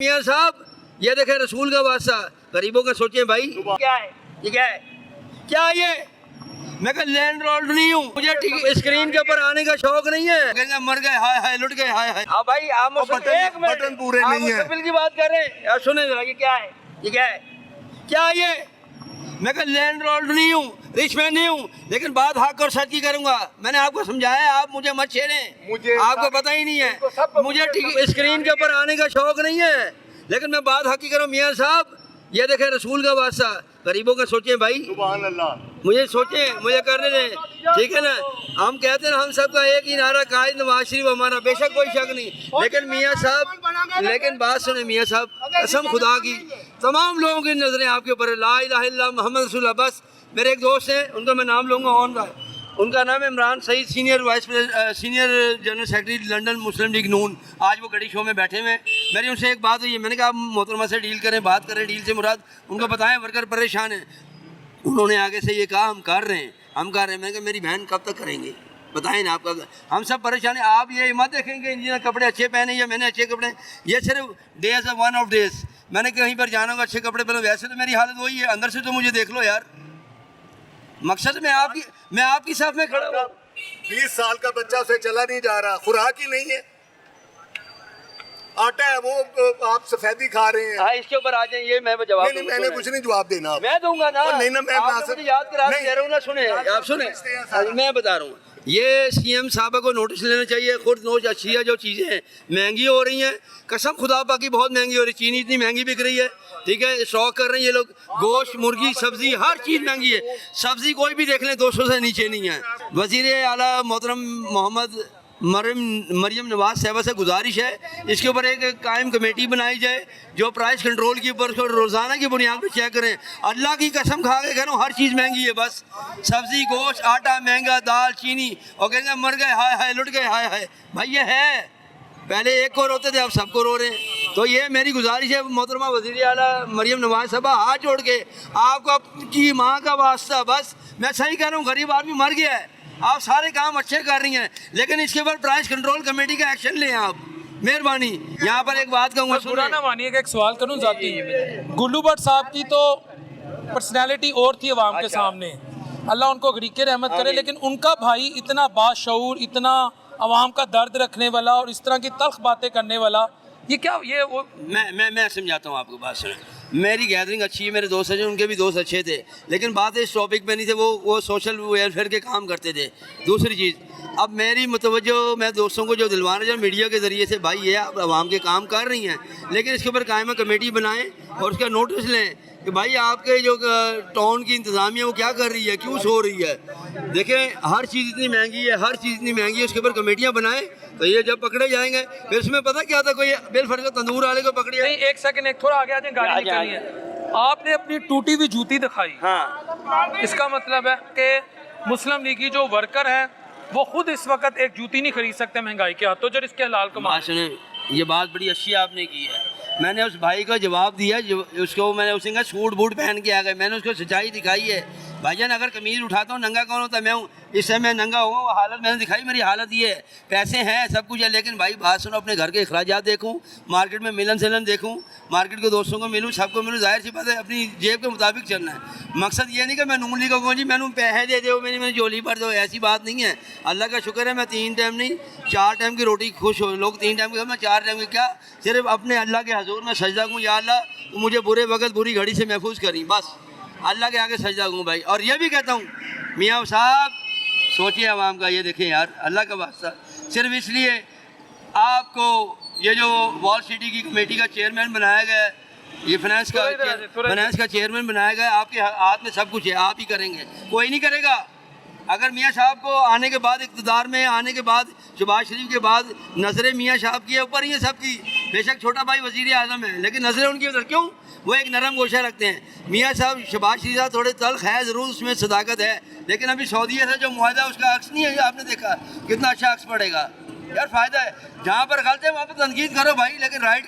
मियाँ साहब ये देखे रसूल का वास्ता गरीबों का सोचे भाई क्या है ये क्या है ये मैं कहा लैंड लॉर्ड नहीं हूँ मुझे स्क्रीन के ऊपर आने का शौक नहीं है कहंगे मर गए हाय हाय लुट गए हाय हाय हाँ भाई आप बटन पूरे नहीं है बिल की बात कर रहे हैं यार सुने जरा ये क्या है क्या है ये मैं कहा लैंड लॉर्ड नहीं हूँ रिच मैन नहीं हूँ लेकिन बात हक और सच की करूंगा मैंने आपको समझाया आप मुझे मत छेड़ें आपको पता ही नहीं है मुझे स्क्रीन के ऊपर आने का शौक नहीं है लेकिन मैं बात हक की करूँ मियाँ साहब ये देखे रसूल का वास्ता गरीबों का सोचे भाई सुभान अल्लाह मुझे सोचे मुझे करने दें ठीक है ना हम कहते हैं हम सबका एक ही नारा कायद नवाज शरीफ हमारा बेशक कोई शक नहीं लेकिन मियाँ साहब लेकिन बात सुने मियाँ साहब कसम खुदा की तमाम लोगों की नजरें आपके ऊपर ला इलाहा इल्लल्लाह मोहम्मद रसूलुल्लाह बस मेरे एक दोस्त हैं उनका मैं नाम लूँगा ऑन का उनका नाम है Imran Saeed senior general secretary London Muslim League Noon आज वो गड़ी शो में बैठे हुए मेरी उनसे एक बात हुई है मैंने कहा आप मोहतरमा से डील करें बात करें डील से मुराद उनको बताएं वर्कर परेशान हैं उन्होंने आगे से ये कहा हम कर रहे हैं मैंने कहा मेरी बहन कब तक करेंगे बताएं ना आपका हम सब परेशान हैं आप ये मत देखेंगे इंजीनियर कपड़े अच्छे पहने या मैंने अच्छे कपड़े ये सिर्फ डेज वन ऑफ डेज मैंने कहीं पर जाना होगा अच्छे कपड़े पहने वैसे तो मेरी हालत वही है अंदर से तो मुझे देख लो यार मकसद मैं आपकी साथ में खड़ा हूँ 20 साल का बच्चा उसे चला नहीं जा रहा खुराक ही नहीं है आटा है वो आप सफेदी खा रहे हैं हाँ इसके ऊपर आ जाए ये मैं जवाब नहीं मैंने कुछ नहीं जवाब देना मैं दूंगा ना नहीं ना मैं मुझे याद करा दे रहा हूँ ना सुने आप सुने मैं बता रहा हूँ ये सीएम साहब को नोटिस लेना चाहिए खुद नोच अच्छी है जो चीज़ें महंगी हो रही हैं कसम खुदा पाकी बहुत महंगी हो रही है चीनी इतनी महंगी बिक रही है ठीक है स्टॉक कर रहे हैं ये लोग गोश्त मुर्गी सब्जी हर चीज़ महंगी है सब्जी कोई भी देख लें 200 से नीचे नहीं है वज़ीर आला मोहतरम मोहम्मद मरियम नवाज साहबा से गुजारिश है इसके ऊपर एक कायम कमेटी बनाई जाए जो प्राइस कंट्रोल के ऊपर रोज़ाना की बुनियाद पर चेक करें अल्लाह की कसम खा के कह रहा हूँ हर चीज़ महंगी है बस सब्जी गोश्त आटा महंगा दाल चीनी और कहेंगे मर गए हाय हाय लुट गए हाय हाय भाई ये है पहले एक को रोते थे अब सबको रो रहे हैं तो ये मेरी गुजारिश है मोहतरमा वज़ीर आला मरियम नवाज साहबा हाथ जोड़ के आपको आपकी माँ का वास्ता बस मैं सही कह रहा हूँ गरीब आदमी मर गया है आप सारे काम अच्छे कर रही हैं लेकिन इसके ऊपर प्राइस कंट्रोल कमेटी का एक्शन लें आप मेहरबानी यहाँ पर एक बात कहूँगा बुरा ना मानिएगा एक सवाल करूँ जाती गुल्लू भट्ट साहब की तो पर्सनैलिटी और थी अवाम के सामने अल्लाह उनको गरीके रहमत करे लेकिन उनका भाई इतना बाशऊर इतना अवाम का दर्द रखने वाला और इस तरह की तल्ख बातें करने वाला ये क्या ये वो मैं समझाता हूँ आपको बात सुने मेरी गैदरिंग अच्छी है मेरे दोस्त हैं उनके भी दोस्त अच्छे थे लेकिन बात इस टॉपिक पे नहीं थे वो सोशल वेलफेयर के काम करते थे दूसरी चीज़ अब मेरी मुतवज्जो मैं दोस्तों को जो दिलवाना जो मीडिया के ज़रिए से भाई ये आप आवाम के काम कर रही हैं लेकिन इसके ऊपर कायम कमेटी बनाएं और उसका नोटिस लें कि भाई आपके जो टाउन की इंतज़ामिया वो क्या कर रही है क्यों सो रही है देखें हर चीज़ इतनी महंगी है उसके ऊपर कमेटियाँ बनाएं तो ये जब पकड़े जाएंगे फिर उसमें पता क्या था कोई बिलफर्ज तंदूर वाले को पकड़े नहीं एक सेकंड एक थोड़ा आगे आ जाए गाड़ी निकलनी है आपने अपनी टूटी हुई जूती दिखाई हाँ इसका मतलब है कि मुस्लिम लीग की जो वर्कर हैं वो खुद इस वक्त एक जूती नहीं खरीद सकते महंगाई के हाथों जो इसके हलाल कमा सुने ये बात बड़ी अच्छी आपने की है मैंने उस भाई का जवाब दिया उसको मैंने उसने कहा सूट बूट पहन के आ गए मैंने उसको सच्चाई दिखाई है भाईजान अगर कमीज उठाता हूँ नंगा कौन होता मैं हूँ इससे मैं नंगा हुआ वो हालत मैंने दिखाई मेरी हालत ये है पैसे हैं सब कुछ है लेकिन भाई बात सुनो अपने घर के अखराजात देखूँ मार्केट में मिलन सिलन देखूँ मार्केट के दोस्तों को मिलूँ सबको मिलूँ जाहिर सी बात है अपनी जेब के मुताबिक चलना है मकसद ये नहीं कि मैं नून लीग को कहूँ जी मैंने पैसे दे दो मेरी झोली भर दो ऐसी बात नहीं है अल्लाह का शुक्र है मैं 3 टाइम नहीं 4 टाइम की रोटी खुश हो लोग 3 टाइम की मैं 4 टाइम की क्या सिर्फ अपने अल्लाह के हजूर में सजदा करूँ या अल्लाह मुझे बुरे वक्त बुरी घड़ी से महफूज करी बस अल्लाह के आगे सजदा करूँ भाई और ये भी कहता हूँ मियाँ साहब सोचिए आवाम का ये देखें यार अल्लाह का वास्ता सिर्फ इसलिए आपको ये जो वॉल सिटी की कमेटी का चेयरमैन बनाया गया है ये फाइनेंस का चेयरमैन बनाया गया है आपके हाथ में सब कुछ है आप ही करेंगे कोई नहीं करेगा अगर मियाँ साहब को आने के बाद इक़्तिदार में आने के बाद शहबाज शरीफ के बाद नज़रें मियाँ साहब की ऊपर ही है सबकी बेशक छोटा भाई वज़ीर आज़म है लेकिन नज़रें उनकी उधर क्यों वो एक नरम गोशा रखते हैं मियाँ साहब शहबाज शरीफ साहब थोड़े तल्ख है ज़रूर उसमें सदाकत है लेकिन अभी सऊदीया से जो मुआहदा उसका अक्स नहीं है आपने देखा कितना अच्छा अक्स पड़ेगा यार फ़ायदा है जहाँ पर गलत है वहाँ पर तनकीद करो भाई लेकिन राइट